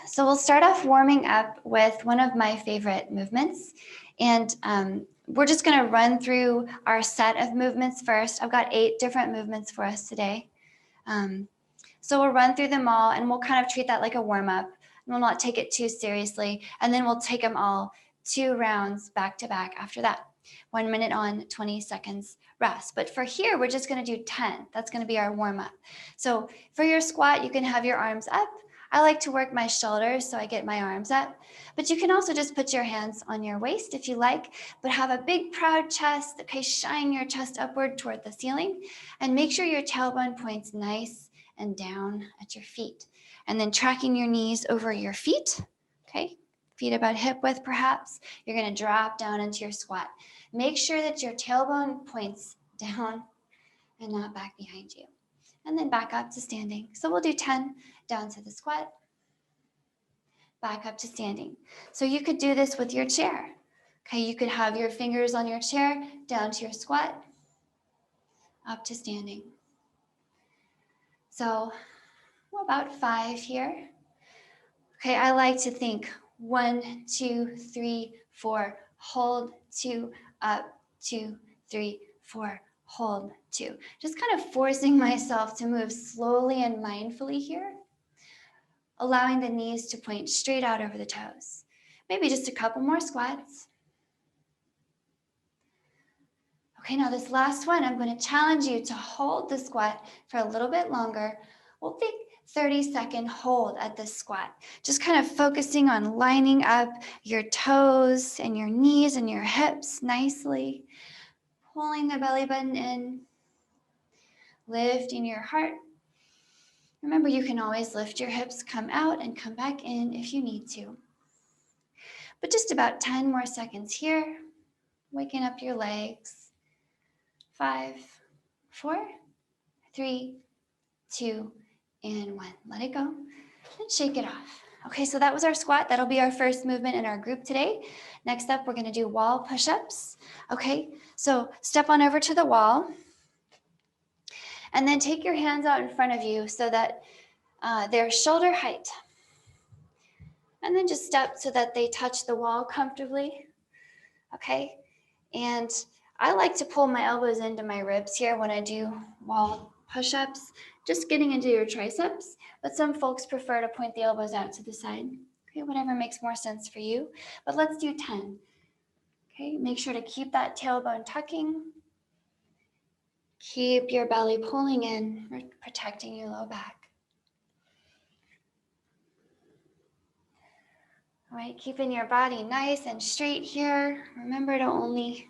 So we'll start off warming up with one of my favorite movements. And we're just going to run through our set of movements first. I've got 8 different movements for us today. So we'll run through them all, and we'll kind of treat that like a warm-up. We'll not take it too seriously. And then we'll take them all 2 rounds back to back after that. 1 minute on, 20 seconds rest. But for here, we're just going to do 10. That's going to be our warm-up. So for your squat, you can have your arms up. I like to work my shoulders so I get my arms up. But you can also just put your hands on your waist if you like, but have a big proud chest. Okay, shine your chest upward toward the ceiling, and make sure your tailbone points nice and down at your feet. And then tracking your knees over your feet, okay? Feet about hip width perhaps. You're gonna drop down into your squat. Make sure that your tailbone points down and not back behind you. And then back up to standing. So we'll do 10 down to the squat, back up to standing. So you could do this with your chair. Okay, you could have your fingers on your chair, down to your squat, up to standing. So about 5 here. Okay, I like to think 1, 2, 3, 4, hold, 2, up, 2, 3, 4, hold, 2. Just kind of forcing myself to move slowly and mindfully here, allowing the knees to point straight out over the toes. Maybe just a couple more squats. Okay, now this last one, I'm going to challenge you to hold the squat for a little bit longer. We'll think 30-second hold at this squat. Just kind of focusing on lining up your toes and your knees and your hips nicely. Pulling the belly button in. Lifting your heart. Remember, you can always lift your hips, come out and come back in if you need to. But just about 10 more seconds here. Waking up your legs. 5, 4, 3, 2, and 1. Let it go and shake it off. Okay, so that was our squat. That'll be our first movement in our group today. Next up, we're going to do wall push-ups. Okay, so step on over to the wall. And then take your hands out in front of you so that they're shoulder height. And then just step so that they touch the wall comfortably. Okay, and I like to pull my elbows into my ribs here when I do wall push-ups, just getting into your triceps, but some folks prefer to point the elbows out to the side. Okay, whatever makes more sense for you, but let's do 10. Okay, make sure to keep that tailbone tucking. Keep your belly pulling in, protecting your low back. All right, keeping your body nice and straight here. Remember to only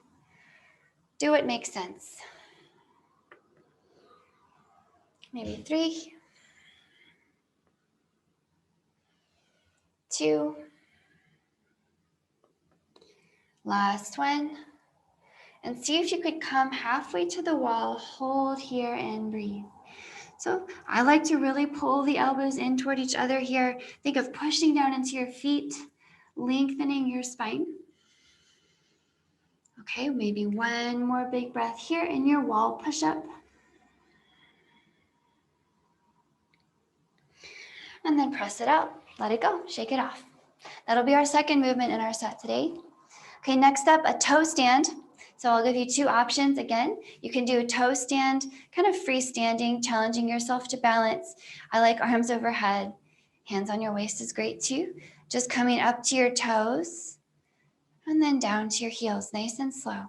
do what makes sense. Maybe 3, 2, last one. And see if you could come halfway to the wall, hold here and breathe. So I like to really pull the elbows in toward each other here. Think of pushing down into your feet, lengthening your spine. Okay, maybe one more big breath here in your wall push-up. And then press it out, let it go, shake it off. That'll be our second movement in our set today. Okay, next up, a toe stand. So I'll give you 2 options again. You can do a toe stand, kind of freestanding, challenging yourself to balance. I like arms overhead. Hands on your waist is great too. Just coming up to your toes and then down to your heels, nice and slow.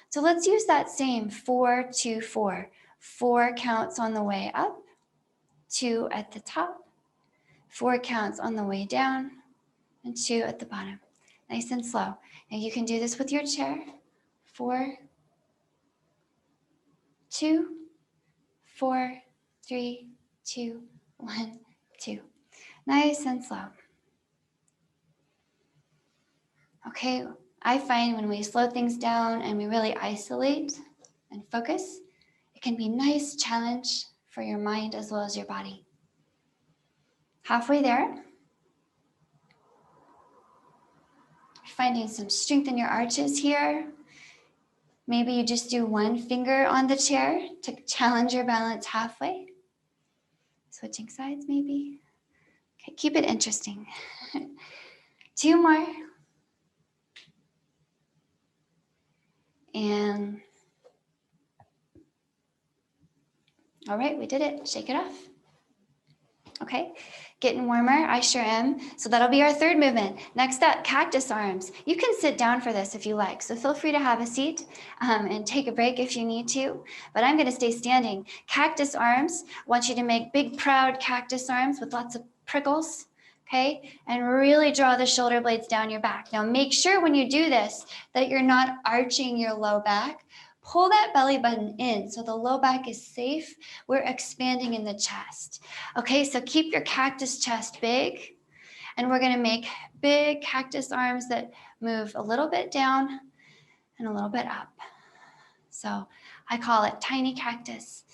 So let's use that same 4, 2, 4. 4 counts on the way up, 2 at the top, 4 counts on the way down, and 2 at the bottom. Nice and slow. And you can do this with your chair. 4, 2, 4, 3, 2, 1, 2. Nice and slow. Okay, I find when we slow things down and we really isolate and focus, it can be a nice challenge for your mind as well as your body. Halfway there. Finding some strength in your arches here. Maybe you just do one finger on the chair to challenge your balance halfway. Switching sides maybe. Keep it interesting. 2 more. And all right, we did it. Shake it off. Okay, getting warmer, I sure am. So that'll be our third movement. Next up, cactus arms. You can sit down for this if you like, so feel free to have a seat and take a break if you need to, but I'm gonna stay standing. Cactus arms, I want you to make big, proud cactus arms with lots of prickles, okay? And really draw the shoulder blades down your back. Now make sure when you do this that you're not arching your low back. Pull that belly button in so the low back is safe. We're expanding in the chest. Okay, so keep your cactus chest big, and we're gonna make big cactus arms that move a little bit down and a little bit up. So I call it tiny cactus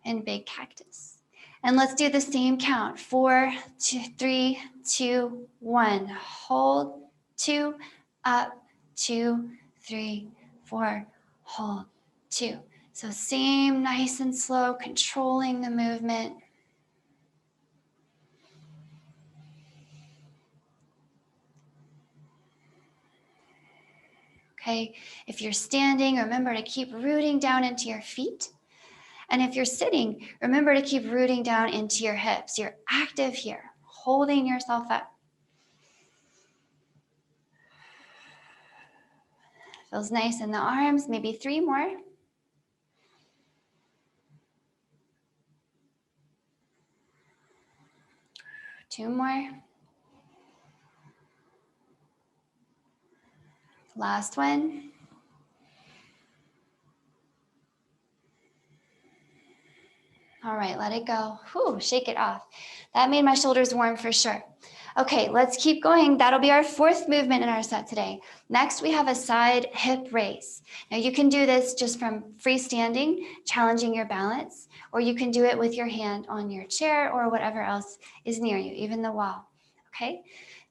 and big cactus. And let's do the same count. 4, 2, 3, 2, 1. Hold, 2, up, 2, 3, 4, hold, 2. So same, nice and slow, controlling the movement. Okay, if you're standing, remember to keep rooting down into your feet. And if you're sitting, remember to keep rooting down into your hips. You're active here, holding yourself up. Feels nice in the arms, maybe 3 more. Two more. Last one. All right, let it go. Whew, shake it off. That made my shoulders warm for sure. Okay, let's keep going. That'll be our 4th movement in our set today. Next, we have a side hip raise. Now you can do this just from freestanding, challenging your balance, or you can do it with your hand on your chair or whatever else is near you, even the wall, okay?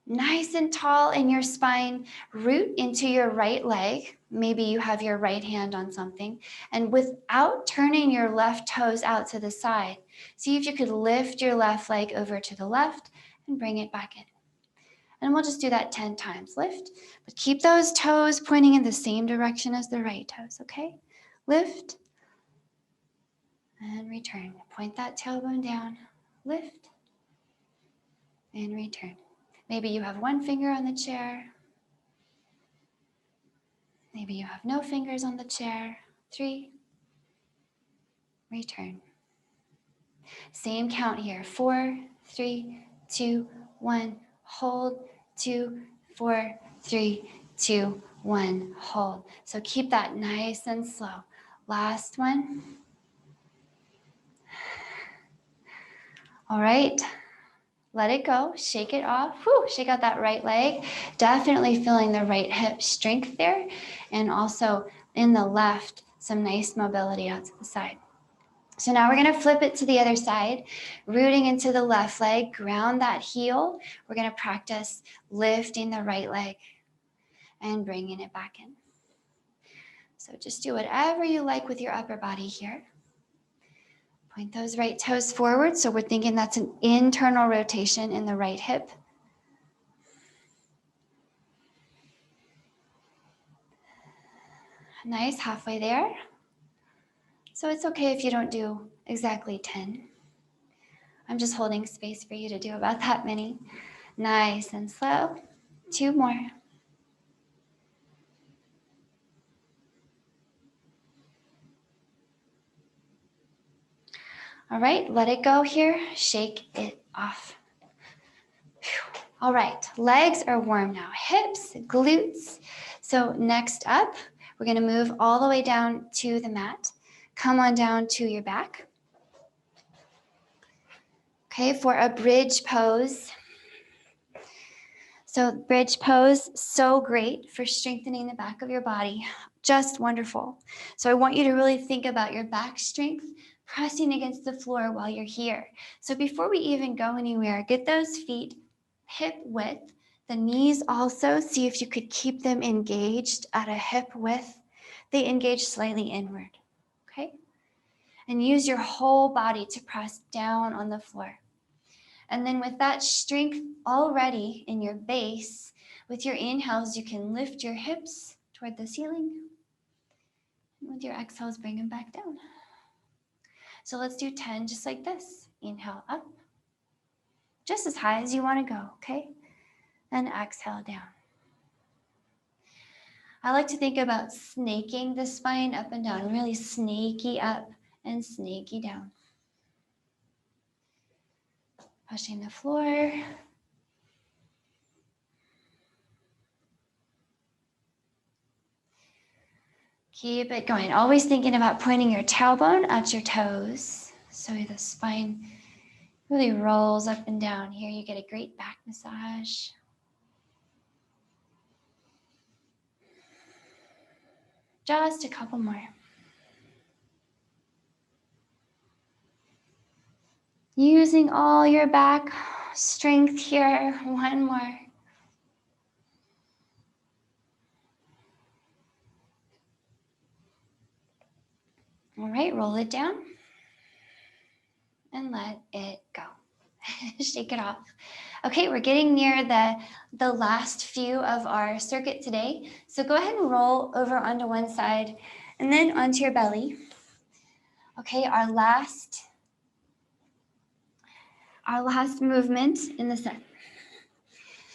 Nice and tall in your spine, root into your right leg. Maybe you have your right hand on something, and without turning your left toes out to the side, see if you could lift your left leg over to the left and bring it back in. And we'll just do that 10 times. Lift, but keep those toes pointing in the same direction as the right toes, okay? Lift and return. Point that tailbone down, lift and return. Maybe you have 1 finger on the chair. Maybe you have no fingers on the chair. 3, return. Same count here. 4, 3, 2, 1, hold, 2, 4, 3, 2, 1, hold. So keep that nice and slow. Last one. All right, let it go, shake it off. Whew, shake out that right leg. Definitely feeling the right hip strength there. And also in the left, some nice mobility out to the side. So now we're gonna flip it to the other side, rooting into the left leg, ground that heel. We're gonna practice lifting the right leg and bringing it back in. So just do whatever you like with your upper body here. Point those right toes forward. So we're thinking that's an internal rotation in the right hip. Nice, halfway there. So it's okay if you don't do exactly 10. I'm just holding space for you to do about that many. Nice and slow. 2 more. All right, let it go here. Shake it off. Whew. All right, legs are warm now. Hips, glutes. So next up, we're gonna move all the way down to the mat. Come on down to your back. Okay, for a bridge pose. So bridge pose, so great for strengthening the back of your body. Just wonderful. So I want you to really think about your back strength, pressing against the floor while you're here. So before we even go anywhere, get those feet hip width, the knees also, see if you could keep them engaged at a hip width. They engage slightly inward, okay? And use your whole body to press down on the floor. And then with that strength already in your base, with your inhales, you can lift your hips toward the ceiling. And with your exhales, bring them back down. So let's do 10 just like this. Inhale up, just as high as you want to go, okay? And exhale down. I like to think about snaking the spine up and down, really snaky up and snaky down. Pushing the floor. Keep it going. Always thinking about pointing your tailbone at your toes. So the spine really rolls up and down. Here you get a great back massage. Just a couple more. Using all your back strength here. One more. All right, roll it down and let it go. Shake it off. Okay, we're getting near the last few of our circuit today. So go ahead and roll over onto one side and then onto your belly. Okay, our last movement in the set.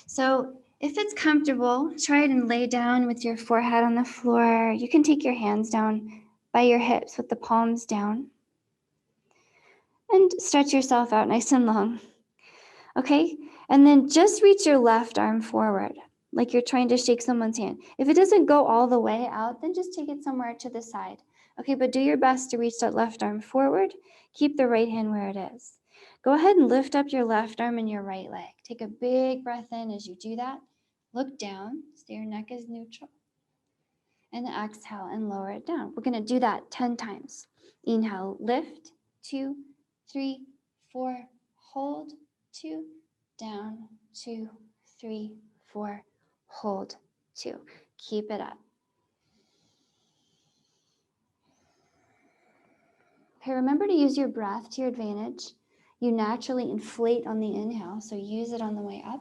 So if it's comfortable, try it and lay down with your forehead on the floor. You can take your hands down by your hips with the palms down. And stretch yourself out nice and long. Okay, and then just reach your left arm forward, like you're trying to shake someone's hand. If it doesn't go all the way out, then just take it somewhere to the side. Okay, but do your best to reach that left arm forward. Keep the right hand where it is. Go ahead and lift up your left arm and your right leg. Take a big breath in as you do that. Look down, so your neck is neutral. And exhale and lower it down. We're gonna do that 10 times. Inhale, lift, 2, 3, 4, hold, 2, down, 2, 3, 4, hold, 2. Keep it up. Okay, remember to use your breath to your advantage. You naturally inflate on the inhale, so use it on the way up.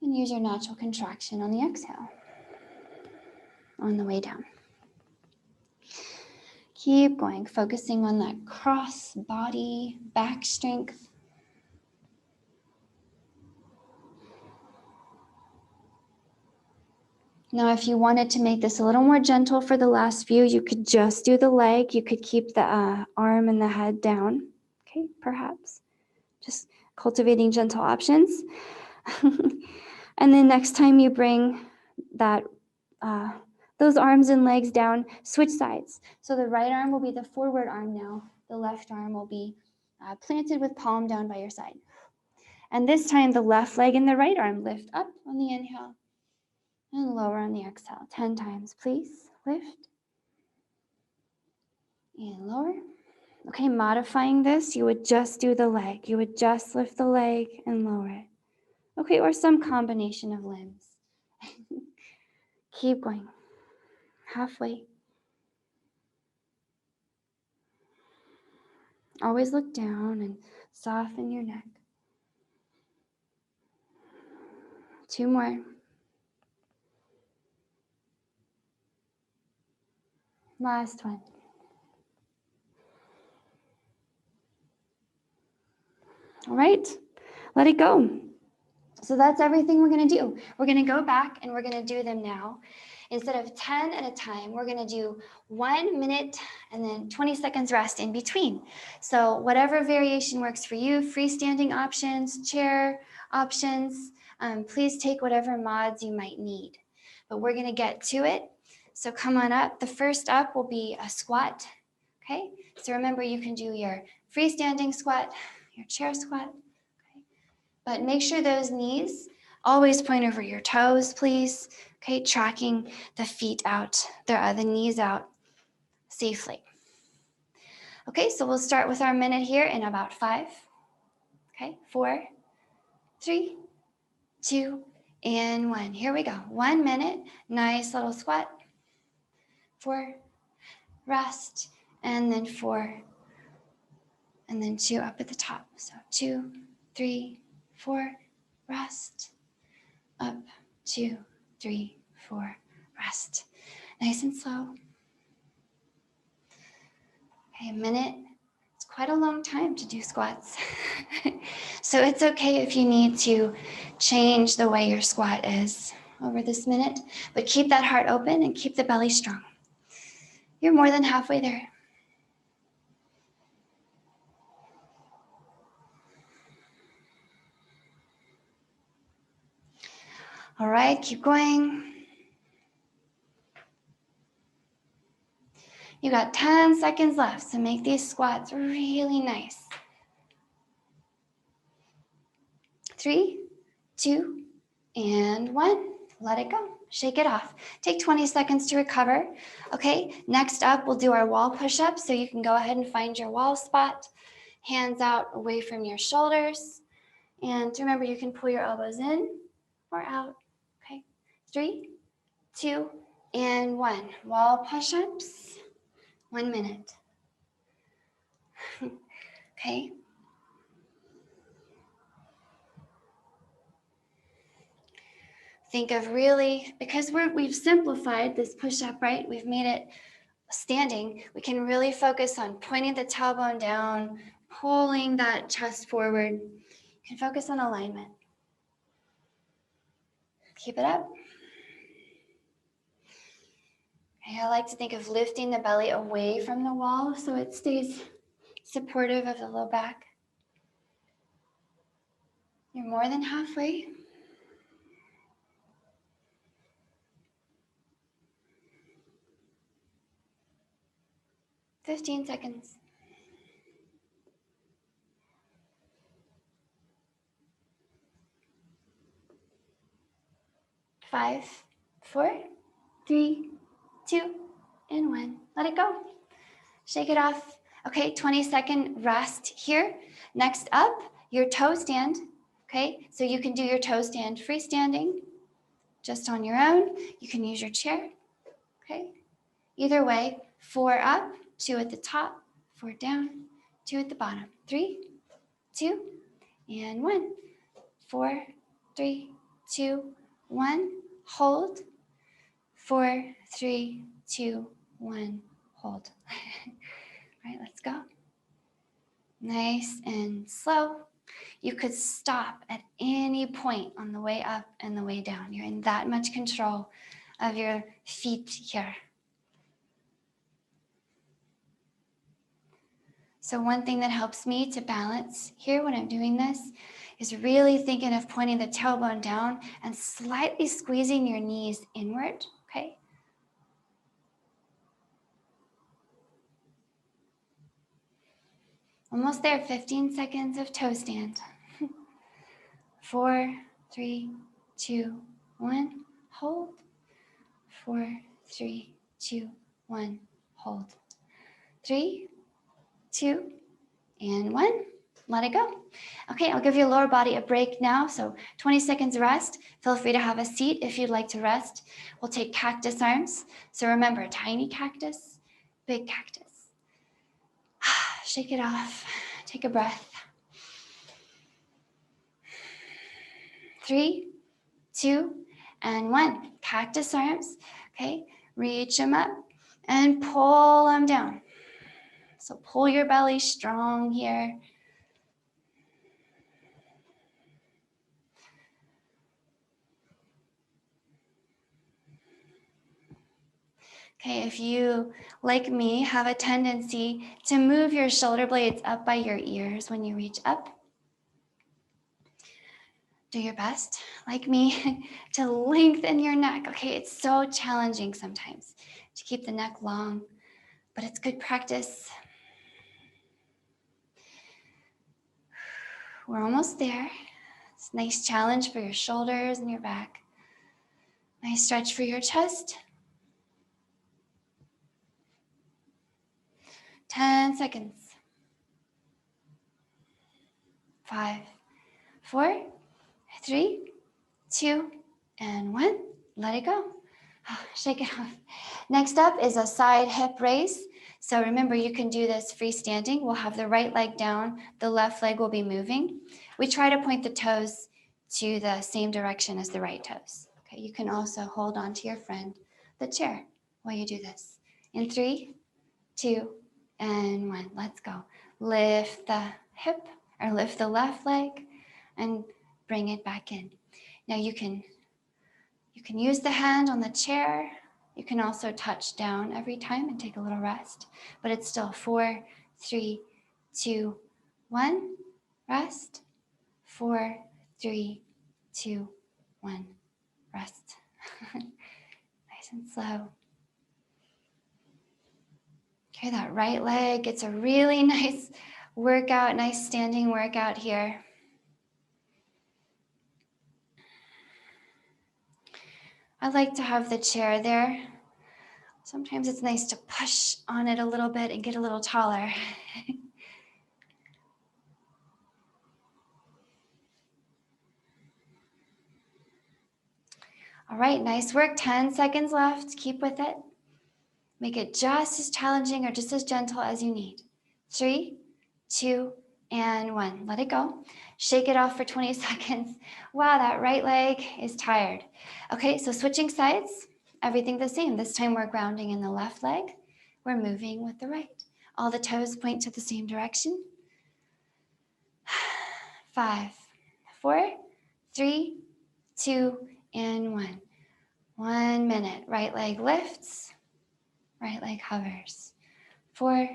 And use your natural contraction on the exhale, on the way down. Keep going, focusing on that cross body back strength. Now, if you wanted to make this a little more gentle for the last few, you could just do the leg. You could keep the arm and the head down. Okay, perhaps. Just cultivating gentle options. And then next time you bring that those arms and legs down, switch sides. So the right arm will be the forward arm now. The left arm will be planted with palm down by your side. And this time the left leg and the right arm lift up on the inhale and lower on the exhale. 10 times, please. Lift and lower. Okay, modifying this, you would just do the leg. You would just lift the leg and lower it. Okay, or some combination of limbs. Keep going. Halfway. Always look down and soften your neck. 2 more. Last one. All right, let it go. So that's everything we're going to do. We're going to go back and we're going to do them now. Instead of 10 at a time, we're going to do 1 minute and then 20 seconds rest in between. So whatever variation works for you, freestanding options, chair options, please take whatever mods you might need. But we're going to get to it. So come on up. The first up will be a squat. Okay, so remember you can do your freestanding squat, your chair squat. But make sure those knees always point over your toes, please. Okay, tracking the feet out, the knees out safely. Okay, so we'll start with our minute here in about 5. Okay, 4, 3, 2, and 1. Here we go. 1 minute, nice little squat. 4, rest, and then 4, and then 2 up at the top. So 2, 3, 4, rest, up, 2, 3, 4, rest. Nice and slow. Okay, a minute. It's quite a long time to do squats. So it's okay if you need to change the way your squat is over this minute, but keep that heart open and keep the belly strong. You're more than halfway there. All right, keep going. You got 10 seconds left, so make these squats really nice. 3, 2, and 1. Let it go. Shake it off. Take 20 seconds to recover. Okay, next up, we'll do our wall push-ups. So you can go ahead and find your wall spot. Hands out away from your shoulders. And remember, you can pull your elbows in or out. Okay, 3, 2, and 1. Wall push-ups. 1 minute. Okay. Think of really, because we've simplified this push-up, right? We've made it standing. We can really focus on pointing the tailbone down, pulling that chest forward. You can focus on alignment. Keep it up. Okay, I like to think of lifting the belly away from the wall so it stays supportive of the low back. You're more than halfway. "15 seconds. 5, 4, 3, 2, and 1. Let it go. Shake it off. Okay, 20-second rest here. Next up, your toe stand. Okay, so you can do your toe stand freestanding, just on your own. You can use your chair. Okay, either way, 4 up, 2 at the top, 4 down, 2 at the bottom. 3, 2, and 1. 4, 3, 2, 1. Hold. 4, 3, 2, 1. Hold. All right, let's go. Nice and slow. You could stop at any point on the way up and the way down. You're in that much control of your feet here. So one thing that helps me to balance here when I'm doing this is really thinking of pointing the tailbone down and slightly squeezing your knees inward, okay? Almost there, 15 seconds of toe stand. 4, 3, 2, 1, hold. 4, 3, 2, 1, hold. 3, 2, and 1. Let it go. Okay, I'll give your lower body a break now. So 20 seconds rest. Feel free to have a seat if you'd like to rest. We'll take cactus arms. So remember, tiny cactus, big cactus. Shake it off. Take a breath. 3, 2, and 1. Cactus arms. Okay, reach them up and pull them down. So pull your belly strong here. Okay, if you, like me, have a tendency to move your shoulder blades up by your ears when you reach up, do your best, like me, to lengthen your neck. Okay, it's so challenging sometimes to keep the neck long, but it's good practice. We're almost there. It's a nice challenge for your shoulders and your back. Nice stretch for your chest. 10 seconds. 5, 4, 3, 2, and 1. Let it go. Shake it off. Next up is a side hip raise. So remember, you can do this freestanding. We'll have the right leg down, the left leg will be moving. We try to point the toes to the same direction as the right toes. Okay, you can also hold on to your friend, the chair, while you do this. In 3, 2, and 1. Let's go. Lift the hip or lift the left leg and bring it back in. Now you can use the hand on the chair. You can also touch down every time and take a little rest, but it's still 4, 3, 2, 1, rest. 4, 3, 2, 1, rest. Nice and slow. Okay, that right leg gets a really nice workout, nice standing workout here. I like to have the chair there. Sometimes it's nice to push on it a little bit and get a little taller. All right, nice work. 10 seconds left. Keep with it. Make it just as challenging or just as gentle as you need. 3, 2, and 1. Let it go. Shake it off for 20 seconds. Wow, that right leg is tired. Okay, so switching sides, everything the same. This time we're grounding in the left leg. We're moving with the right. All the toes point to the same direction. 5, 4, 3, 2, and 1. 1 minute. Right leg lifts. Right leg hovers. 4,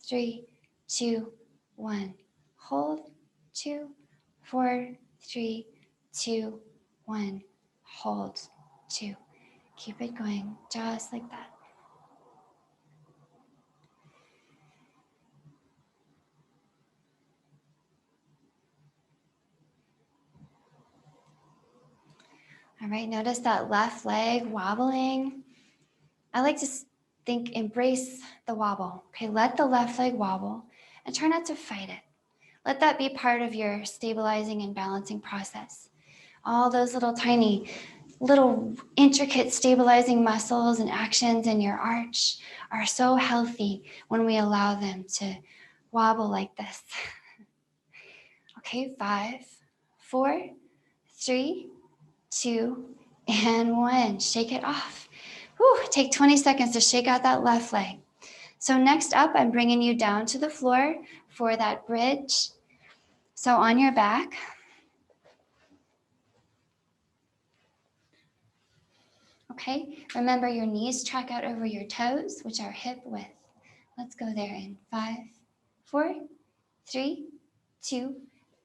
3, 2, 1. Hold. 2, 4, 3, 2, 1. Hold. 2. Keep it going just like that. All right, notice that left leg wobbling. I like to embrace the wobble. Okay, let the left leg wobble and try not to fight it. Let that be part of your stabilizing and balancing process. All those little intricate stabilizing muscles and actions in your arch are so healthy when we allow them to wobble like this. Okay, 5, 4, 3, 2, and 1. Shake it off. Whew, take 20 seconds to shake out that left leg. So next up, I'm bringing you down to the floor for that bridge. So on your back. Okay, remember your knees track out over your toes, which are hip width. Let's go there in 5, 4, 3, 2,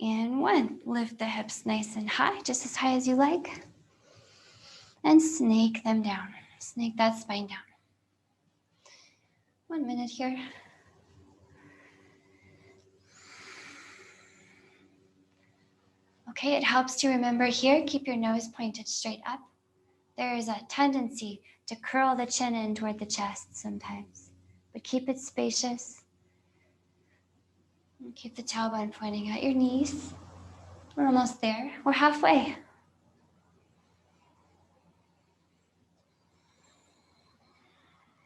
and 1. Lift the hips nice and high, just as high as you like. And snake them down. Snake that spine down. 1 minute here. Okay, it helps to remember here, keep your nose pointed straight up. There is a tendency to curl the chin in toward the chest sometimes, but keep it spacious. And keep the tailbone pointing at your knees. We're almost there. We're halfway.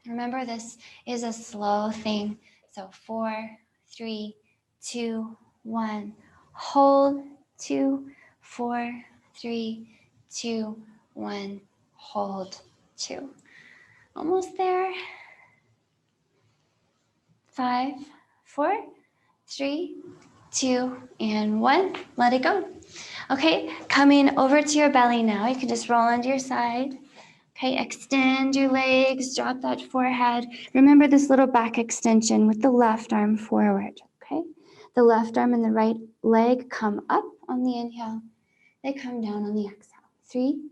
Remember, this is a slow thing. So 4, 3, 2, 1. Hold. 2, 4, 3, 2, 1. Hold. 2. Almost there. 5, 4, 3, 2, and 1. Let it go. Okay, coming over to your belly now. You can just roll onto your side. Okay, extend your legs, drop that forehead. Remember this little back extension with the left arm forward, okay? The left arm and the right leg come up on the inhale. They come down on the exhale. 3,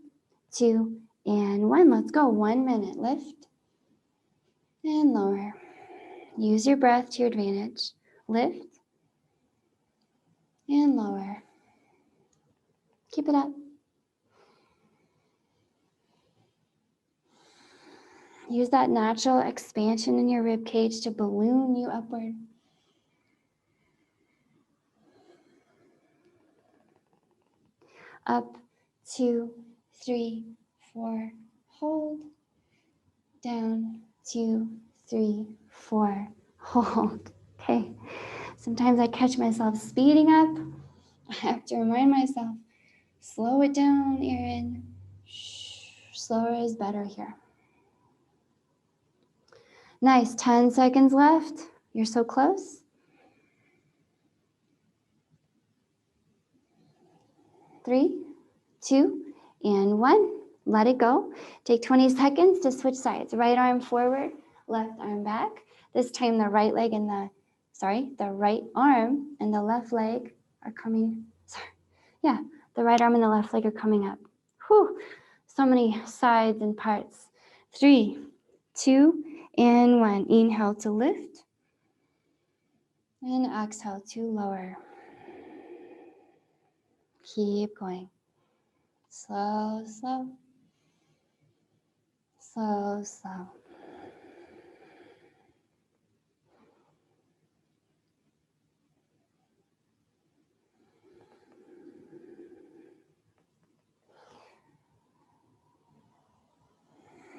2, and 1. Let's go. 1 minute. Lift and lower. Use your breath to your advantage. Lift and lower. Keep it up. Use that natural expansion in your rib cage to balloon you upward. Up, 2, 3, 4, hold. Down, 2, 3, 4, hold. Okay. Sometimes I catch myself speeding up. I have to remind myself, slow it down, Erin. Slower is better here. Nice, 10 seconds left. You're so close. 3, 2, and 1. Let it go. Take 20 seconds to switch sides. Right arm forward, left arm back. This time the right leg and the right arm and the left leg are coming, the right arm and the left leg are coming up. Whew, so many sides and parts. 3, 2, and 1. Inhale to lift. And exhale to lower. Keep going. Slow, slow. Slow, slow.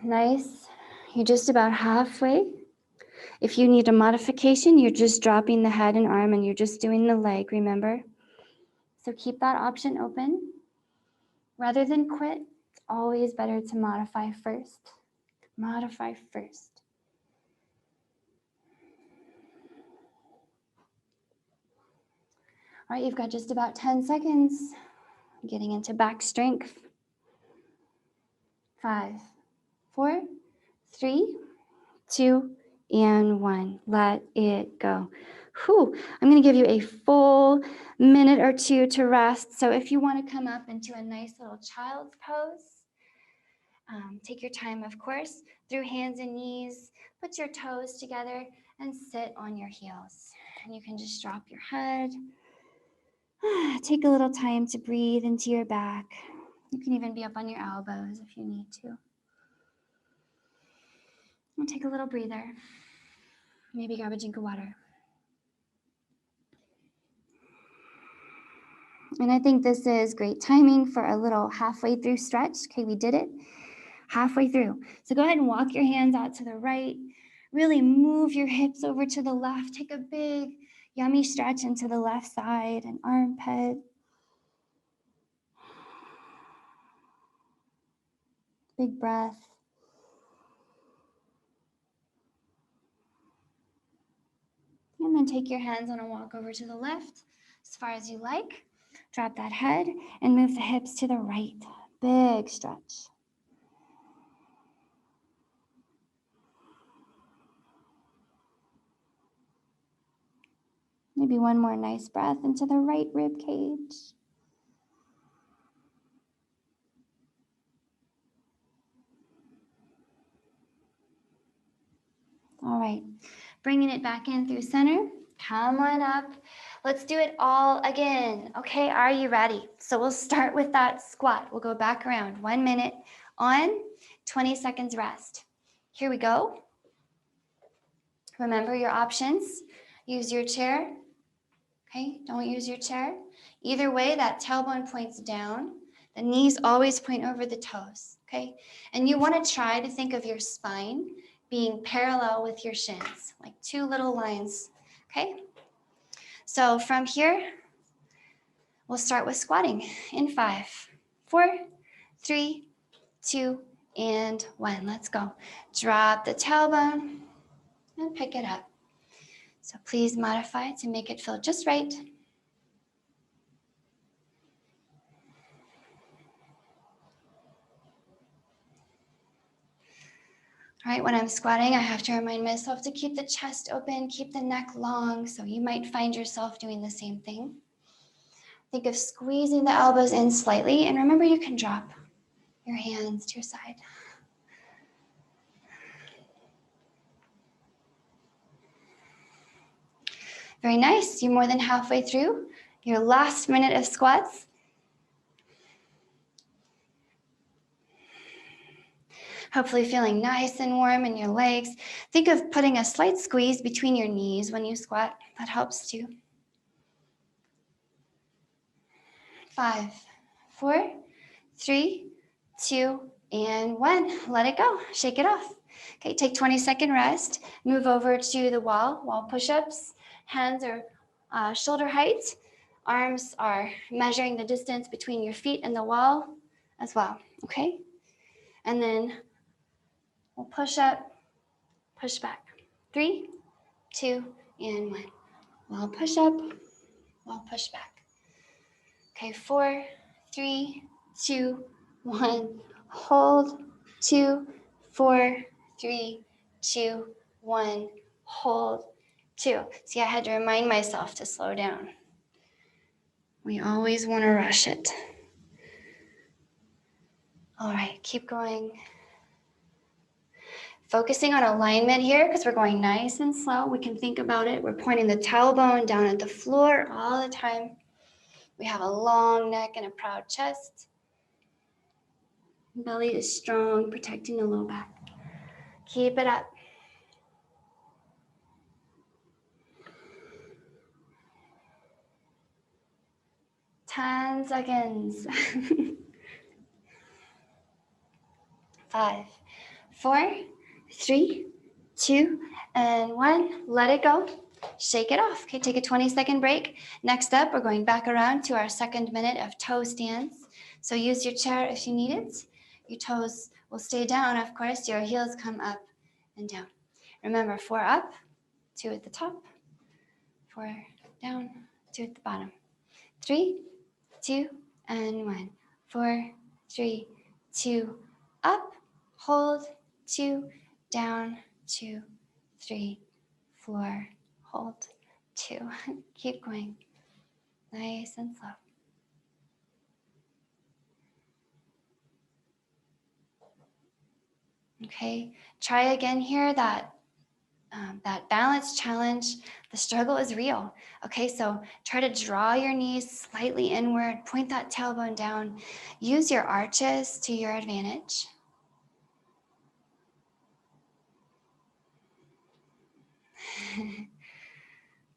Nice. You're just about halfway. If you need a modification, you're just dropping the head and arm and you're just doing the leg, remember? So keep that option open. Rather than quit, it's always better to modify first. Modify first. All right, you've got just about 10 seconds. Getting into back strength. 5, 4, 3, 2, and 1. Let it go. Whew. I'm going to give you a full minute or two to rest. So if you want to come up into a nice little child's pose, take your time, of course, through hands and knees. Put your toes together and sit on your heels. And you can just drop your head. Take a little time to breathe into your back. You can even be up on your elbows if you need to. And take a little breather. Maybe grab a drink of water. And I think this is great timing for a little halfway through stretch. Okay, we did it halfway through. So go ahead and walk your hands out to the right. Really move your hips over to the left. Take a big, yummy stretch into the left side and armpit. Big breath. And then take your hands on a walk over to the left as far as you like. Drop that head and move the hips to the right. Big stretch. Maybe one more nice breath into the right rib cage. All right, bringing it back in through center. Come on up. Let's do it all again. Okay, are you ready? So we'll start with that squat. We'll go back around. 1 minute on, 20 seconds rest. Here we go. Remember your options. Use your chair. Okay, don't use your chair. Either way, that tailbone points down. The knees always point over the toes, okay? And you want to try to think of your spine being parallel with your shins, like 2 little lines, okay? So from here, we'll start with squatting in 5, 4, 3, 2, and 1. Let's go. Drop the tailbone and pick it up. So please modify it to make it feel just right. All right, when I'm squatting, I have to remind myself to keep the chest open, keep the neck long, so you might find yourself doing the same thing. Think of squeezing the elbows in slightly, and remember you can drop your hands to your side. Very nice, you're more than halfway through your last minute of squats. Hopefully feeling nice and warm in your legs. Think of putting a slight squeeze between your knees when you squat. That helps too. 5, 4, 3, 2, and 1. Let it go. Shake it off. Okay, take 20-second rest. Move over to the wall push-ups. Hands are shoulder height. Arms are measuring the distance between your feet and the wall as well, okay? And then we'll push up, push back. 3, 2, and 1. Wall push up, wall push back. Okay, 4, 3, 2, 1. Hold, 2, 4, 3, 2, 1. Hold, 2. See, I had to remind myself to slow down. We always want to rush it. All right, keep going. Focusing on alignment here because we're going nice and slow. We can think about it. We're pointing the tailbone down at the floor all the time. We have a long neck and a proud chest. Belly is strong, protecting the low back. Keep it up. Ten seconds. 5, 4, 3, 2, and 1. Let it go. Shake it off. Okay, take a 20-second break. Next up, we're going back around to our second minute of toe stands. So use your chair if you need it. Your toes will stay down, of course. Your heels come up and down. Remember, 4 up, 2 at the top, 4 down, 2 at the bottom. 3, 2, and 1. 4, 3, 2, up, hold, 2, down, 2, 3, 4, hold, 2. Keep going. Nice and slow. Okay, try again here that balance challenge. The struggle is real. Okay, so try to draw your knees slightly inward, point that tailbone down, use your arches to your advantage.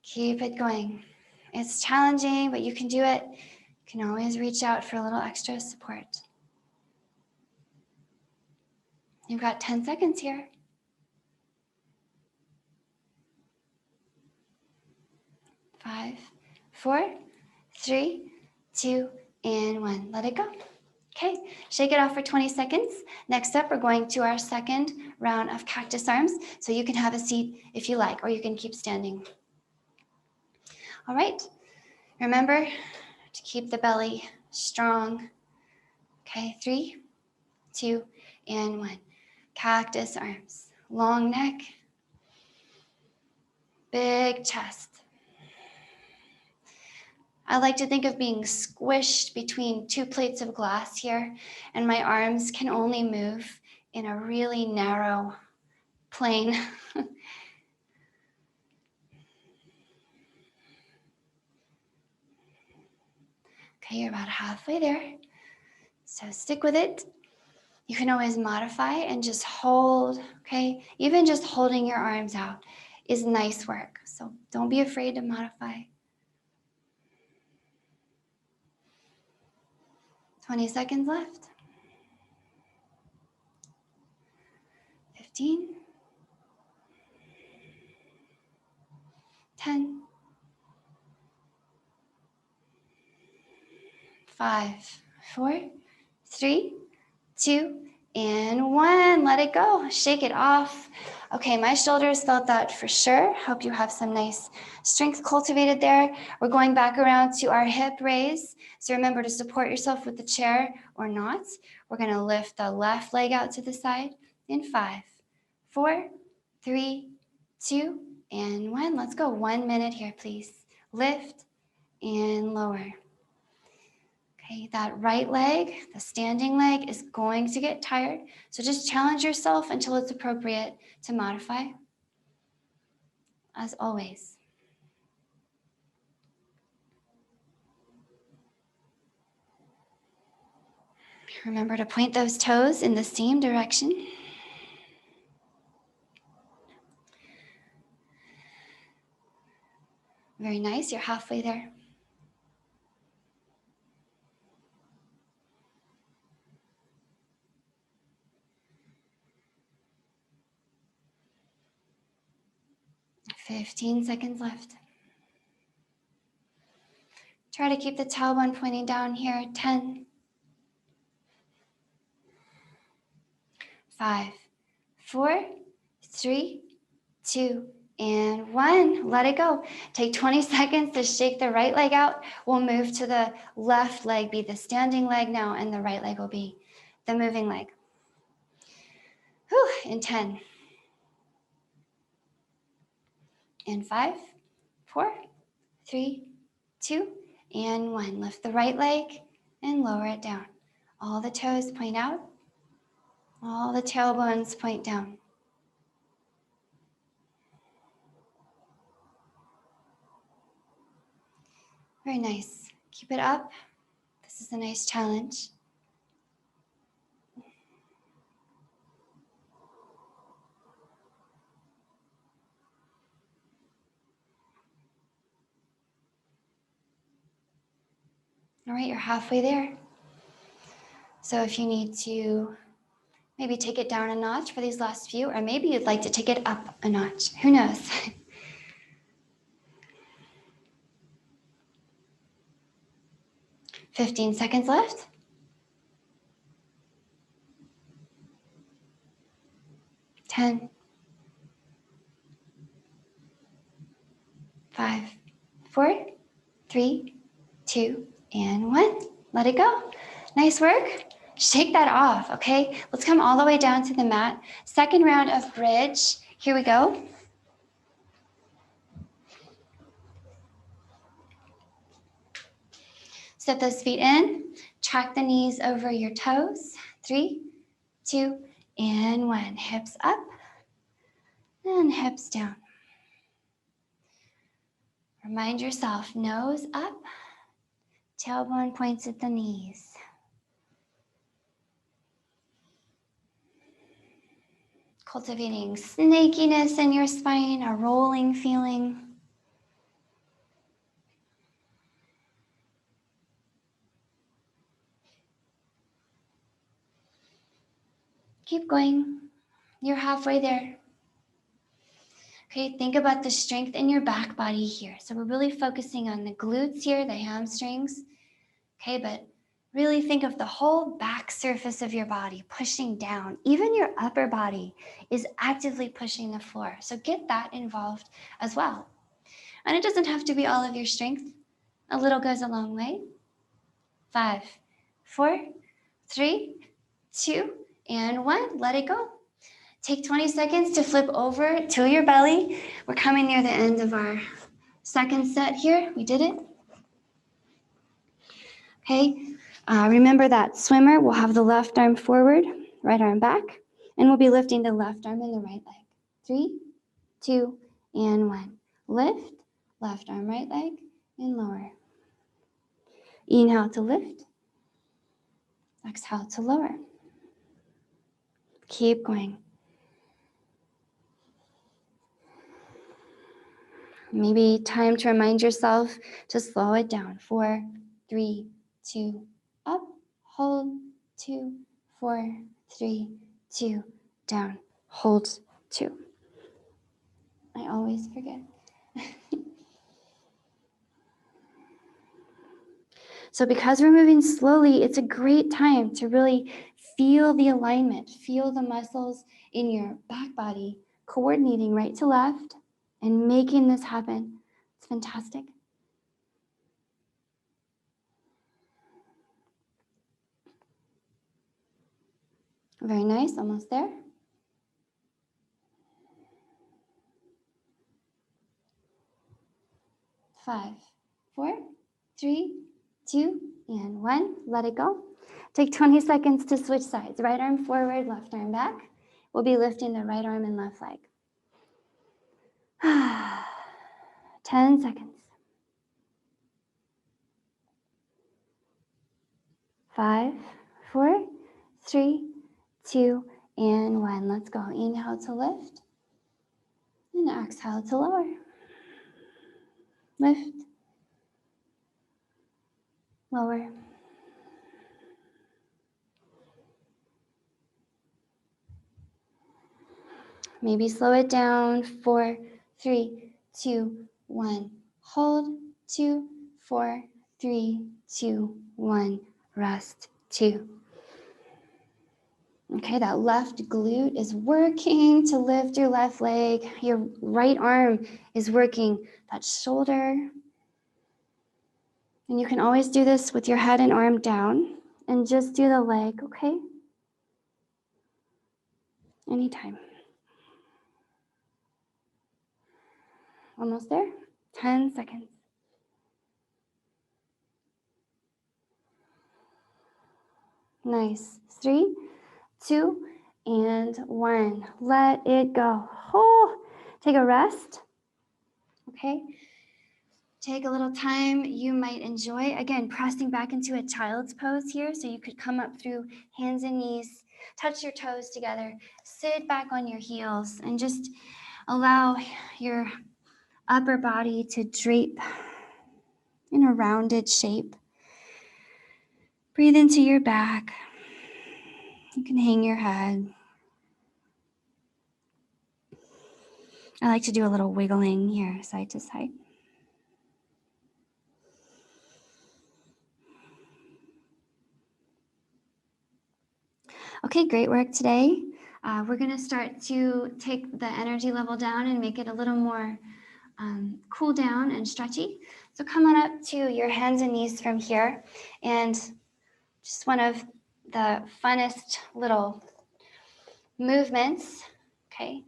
Keep it going. It's challenging, but you can do it. You can always reach out for a little extra support. You've got 10 seconds here. 5, 4, 3, 2, and 1. Let it go. Okay, shake it off for 20 seconds. Next up, we're going to our second round of cactus arms. So you can have a seat if you like, or you can keep standing. All right, remember to keep the belly strong. Okay, 3, 2, and 1. Cactus arms, long neck, big chest. I like to think of being squished between 2 plates of glass here, and my arms can only move in a really narrow plane. Okay, you're about halfway there. So stick with it. You can always modify and just hold, okay? Even just holding your arms out is nice work. So don't be afraid to modify. 20 seconds left. 15. 10. 5, 4, 3, 2, and 1. Let it go. Shake it off. Okay, my shoulders felt that for sure. Hope you have some nice strength cultivated there. We're going back around to our hip raise. So remember to support yourself with the chair or not. We're going to lift the left leg out to the side in 5, 4, 3, 2, and 1. Let's go. 1 minute here, please. Lift and lower. Okay, that right leg, the standing leg, is going to get tired. So just challenge yourself until it's appropriate to modify, as always. Remember to point those toes in the same direction. Very nice, you're halfway there. 15 seconds left. Try to keep the tailbone pointing down here. 10, 5, 4, 3, 2, and 1. Let it go. Take 20 seconds to shake the right leg out. We'll move to the left leg, be the standing leg now, and the right leg will be the moving leg. Whew, in 10, and 5, 4, 3, 2, and 1. Lift the right leg and lower it down. All the toes point out. All the tailbones point down. Very nice. Keep it up. This is a nice challenge. All right, you're halfway there. So if you need to maybe take it down a notch for these last few, or maybe you'd like to take it up a notch. Who knows? 15 seconds left. 10, 5, 4, 3, 2, and 1. Let it go. Nice work. Shake that off, okay? Let's come all the way down to the mat. Second round of bridge. Here we go. Step those feet in. Track the knees over your toes. 3, 2, and 1. Hips up and hips down. Remind yourself, nose up, tailbone points at the knees. Cultivating snakiness in your spine, a rolling feeling. Keep going. You're halfway there. Okay, think about the strength in your back body here. So we're really focusing on the glutes here, the hamstrings. Okay, but really think of the whole back surface of your body pushing down. Even your upper body is actively pushing the floor. So get that involved as well. And it doesn't have to be all of your strength. A little goes a long way. 5, 4, 3, 2, and 1. Let it go. Take 20 seconds to flip over to your belly. We're coming near the end of our second set here. We did it. Okay, remember that swimmer will have the left arm forward, right arm back, and we'll be lifting the left arm and the right leg. 3, 2, and 1. Lift, left arm, right leg, and lower. Inhale to lift. Exhale to lower. Keep going. Maybe time to remind yourself to slow it down. 4, 3, 2, up, hold, 2, 4, 3, 2, down, hold, 2. I always forget. So because we're moving slowly, it's a great time to really feel the alignment, feel the muscles in your back body coordinating right to left and making this happen. It's fantastic. Very nice, almost there. Five, 4, 3, 2, and 1. Let it go. Take 20 seconds to switch sides. Right arm forward, left arm back. We'll be lifting the right arm and left leg. 10 seconds. 5, 4, 3, 2, and 1. Let's go. Inhale to lift and exhale to lower. Lift, lower. Maybe slow it down. 4, 3, 2, 1. Hold, 2, 4, 3, 2, 1. Rest, 2. Okay, that left glute is working to lift your left leg. Your right arm is working that shoulder. And you can always do this with your head and arm down and just do the leg, okay? Anytime. Almost there. 10 seconds. Nice. 3, 2, and 1. Let it go. Oh, take a rest. Okay. Take a little time you might enjoy. Again, pressing back into a child's pose here. So you could come up through hands and knees, touch your toes together, sit back on your heels, and just allow your upper body to drape in a rounded shape. Breathe into your back. You can hang your head. I like to do a little wiggling here, side to side. Okay, great work today. We're going to start to take the energy level down and make it a little more cool down and stretchy. So come on up to your hands and knees from here. And just one of the funnest little movements, okay?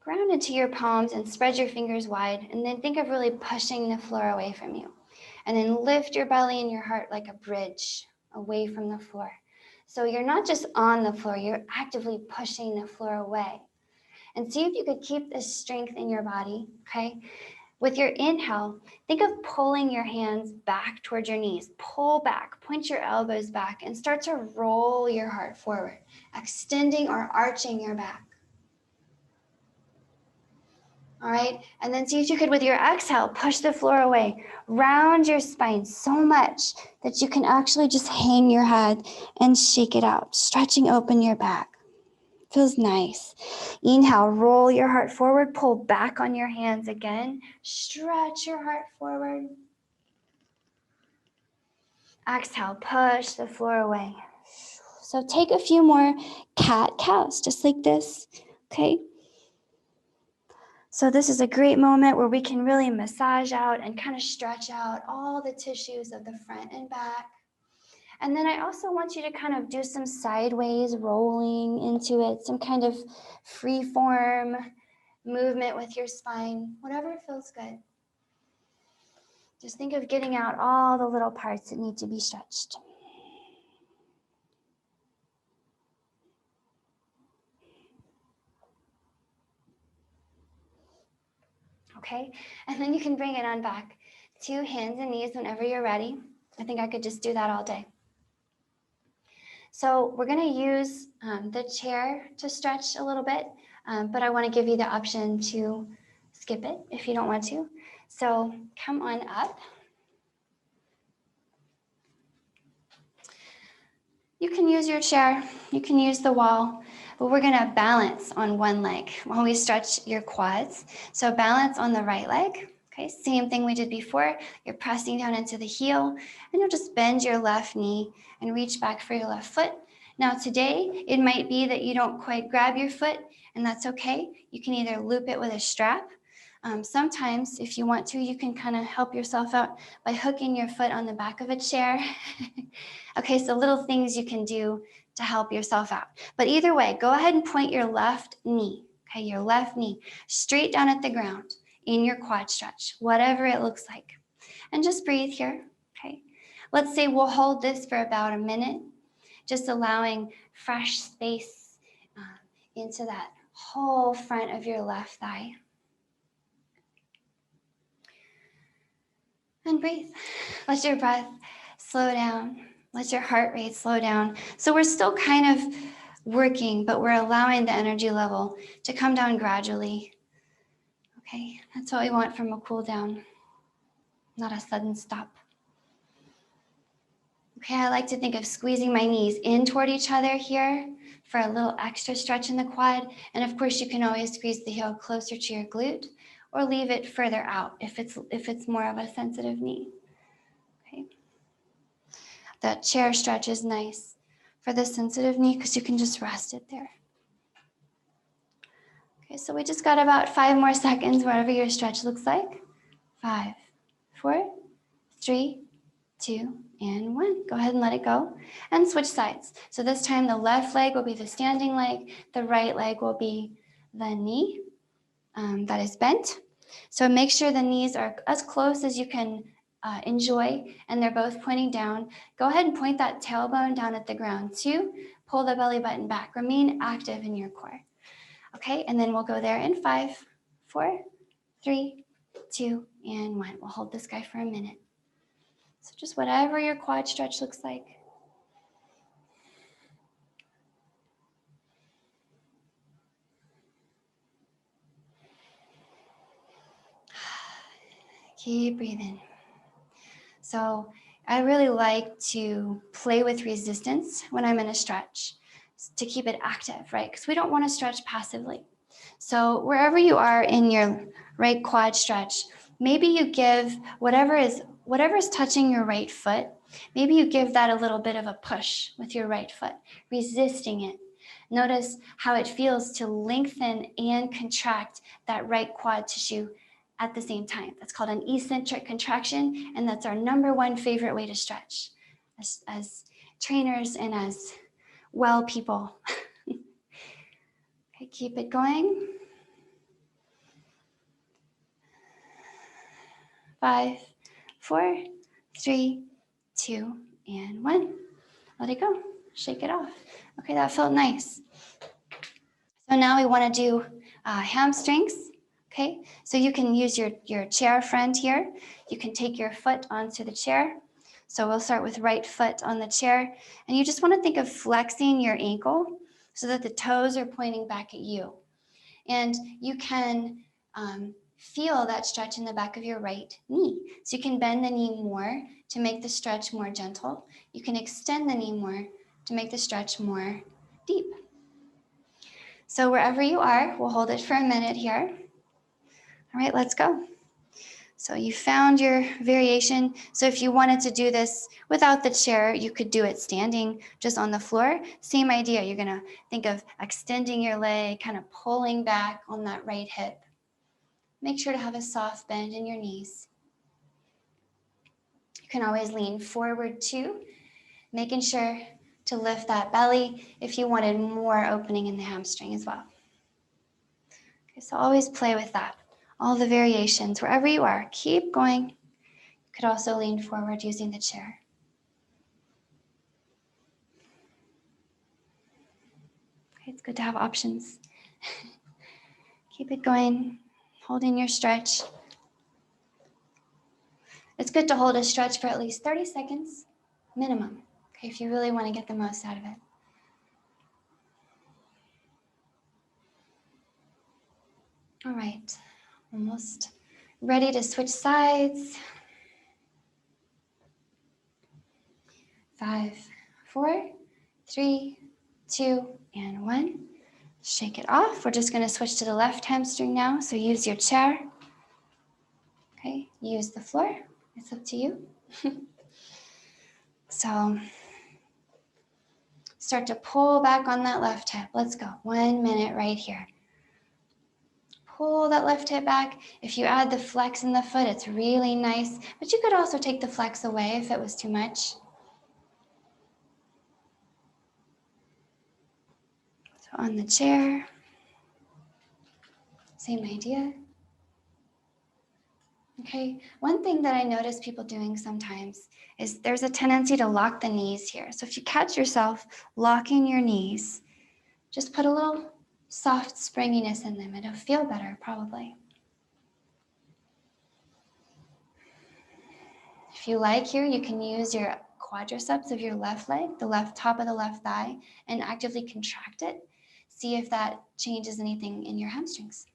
Ground into your palms and spread your fingers wide. And then think of really pushing the floor away from you. And then lift your belly and your heart like a bridge away from the floor. So you're not just on the floor, you're actively pushing the floor away. And see if you could keep this strength in your body, okay? With your inhale, think of pulling your hands back towards your knees. Pull back, point your elbows back, and start to roll your heart forward, extending or arching your back. All right, and then see if you could, with your exhale, push the floor away. Round your spine so much that you can actually just hang your head and shake it out, stretching open your back. Feels nice. Inhale, roll your heart forward, pull back on your hands again. Stretch your heart forward. Exhale, push the floor away. So take a few more cat-cows, just like this, okay? So this is a great moment where we can really massage out and kind of stretch out all the tissues of the front and back. And then I also want you to kind of do some sideways rolling into it, some kind of free form movement with your spine, whatever feels good. Just think of getting out all the little parts that need to be stretched. Okay, and then you can bring it on back to hands and knees whenever you're ready. I think I could just do that all day. So we're going to use the chair to stretch a little bit, but I want to give you the option to skip it if you don't want to. So come on up. You can use your chair, you can use the wall, but we're going to balance on one leg while we stretch your quads. So balance on the right leg. Okay, same thing we did before. You're pressing down into the heel, and you'll just bend your left knee and reach back for your left foot. Now today, it might be that you don't quite grab your foot, and that's okay. You can either loop it with a strap. Sometimes, if you want to, you can kind of help yourself out by hooking your foot on the back of a chair. Okay, so little things you can do to help yourself out. But either way, go ahead and point your left knee, okay, your left knee, straight down at the ground in your quad stretch, whatever it looks like. And just breathe here, okay? Let's say we'll hold this for about a minute, just allowing fresh space into that whole front of your left thigh. And breathe. Let your breath slow down. Let your heart rate slow down. So we're still kind of working, but we're allowing the energy level to come down gradually. Okay, that's what we want from a cool down, not a sudden stop. Okay, I like to think of squeezing my knees in toward each other here for a little extra stretch in the quad. And of course, you can always squeeze the heel closer to your glute, or leave it further out if it's more of a sensitive knee. Okay. That chair stretch is nice for the sensitive knee because you can just rest it there. Okay, so we just got about 5 more seconds, whatever your stretch looks like. 5, 4, 3, 2, and 1. Go ahead and let it go. And switch sides. So this time the left leg will be the standing leg. The right leg will be the knee that is bent. So make sure the knees are as close as you can enjoy, and they're both pointing down. Go ahead and point that tailbone down at the ground too. Pull the belly button back. Remain active in your core. Okay, and then we'll go there in 5, 4, 3, 2, and 1. We'll hold this guy for a minute. So just whatever your quad stretch looks like. Keep breathing. So I really like to play with resistance when I'm in a stretch to keep it active, right? Because we don't want to stretch passively. So wherever you are in your right quad stretch, maybe you give whatever's touching your right foot, maybe you give that a little bit of a push with your right foot, resisting it. Notice how it feels to lengthen and contract that right quad tissue at the same time. That's called an eccentric contraction, and that's our #1 favorite way to stretch as trainers and as well people. Okay, keep it going. 5, 4, 3, 2, and 1. Let it go. Shake it off. Okay, that felt nice. So now we want to do hamstrings. Okay, so you can use your chair friend here. You can take your foot onto the chair. So we'll start with right foot on the chair. And you just want to think of flexing your ankle so that the toes are pointing back at you. And you can feel that stretch in the back of your right knee. So you can bend the knee more to make the stretch more gentle. You can extend the knee more to make the stretch more deep. So wherever you are, we'll hold it for a minute here. All right, let's go. So you found your variation. So if you wanted to do this without the chair, you could do it standing just on the floor. Same idea. You're going to think of extending your leg, kind of pulling back on that right hip. Make sure to have a soft bend in your knees. You can always lean forward too, making sure to lift that belly if you wanted more opening in the hamstring as well. Okay, so always play with that. All the variations, wherever you are, keep going. You could also lean forward using the chair. Okay, it's good to have options. Keep it going, holding your stretch. It's good to hold a stretch for at least 30 seconds minimum, okay, if you really want to get the most out of it. All right, almost ready to switch sides. 5, 4, 3, 2, and 1. Shake it off. We're just going to switch to the left hamstring now. So use your chair. Okay, use the floor. It's up to you. So start to pull back on that left hip. Let's go. 1 minute right here. Pull that left hip back. If you add the flex in the foot, it's really nice. But you could also take the flex away if it was too much. So on the chair, same idea. Okay, one thing that I notice people doing sometimes is there's a tendency to lock the knees here. So if you catch yourself locking your knees, just put a little soft springiness in them. It'll feel better, probably. If you like here, you can use your quadriceps of your left leg, the left top of the left thigh, and actively contract it. See if that changes anything in your hamstrings.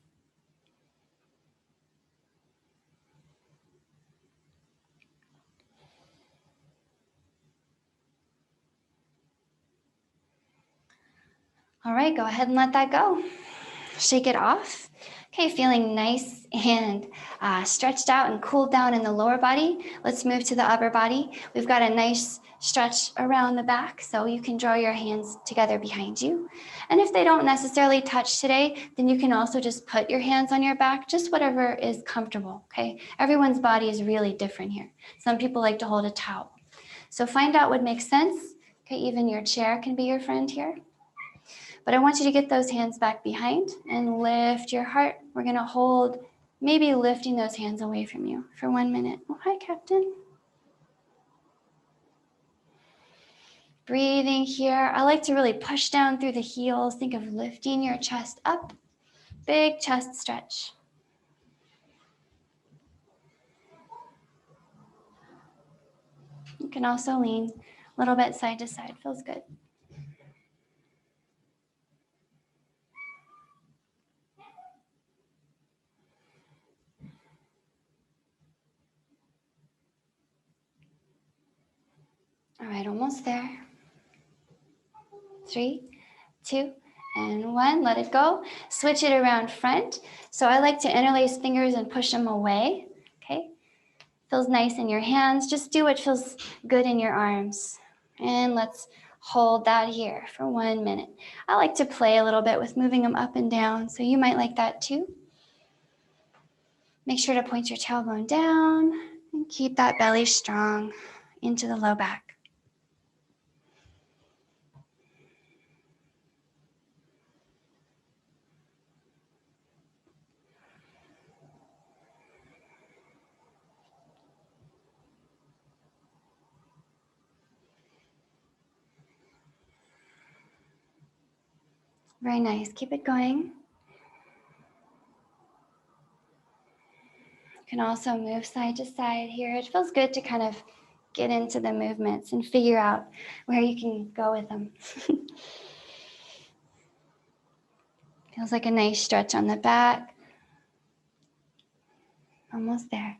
All right, go ahead and let that go. Shake it off. Okay, feeling nice and stretched out and cooled down in the lower body. Let's move to the upper body. We've got a nice stretch around the back, so you can draw your hands together behind you. And if they don't necessarily touch today, then you can also just put your hands on your back, just whatever is comfortable, okay? Everyone's body is really different here. Some people like to hold a towel. So find out what makes sense. Okay, even your chair can be your friend here. But I want you to get those hands back behind and lift your heart. We're gonna hold, maybe lifting those hands away from you for 1 minute. Oh, hi, Captain. Breathing here. I like to really push down through the heels. Think of lifting your chest up. Big chest stretch. You can also lean a little bit side to side. Feels good. All right, almost there. 3, 2, and 1. Let it go. Switch it around front. So I like to interlace fingers and push them away. Okay. Feels nice in your hands. Just do what feels good in your arms. And let's hold that here for 1 minute. I like to play a little bit with moving them up and down, so you might like that too. Make sure to point your tailbone down and keep that belly strong into the low back. Very nice. Keep it going. You can also move side to side here. It feels good to kind of get into the movements and figure out where you can go with them. Feels like a nice stretch on the back. Almost there.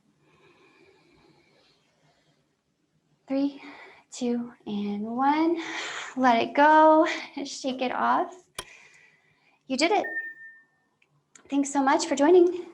3, 2, and 1. Let it go. Shake it off. You did it. Thanks so much for joining.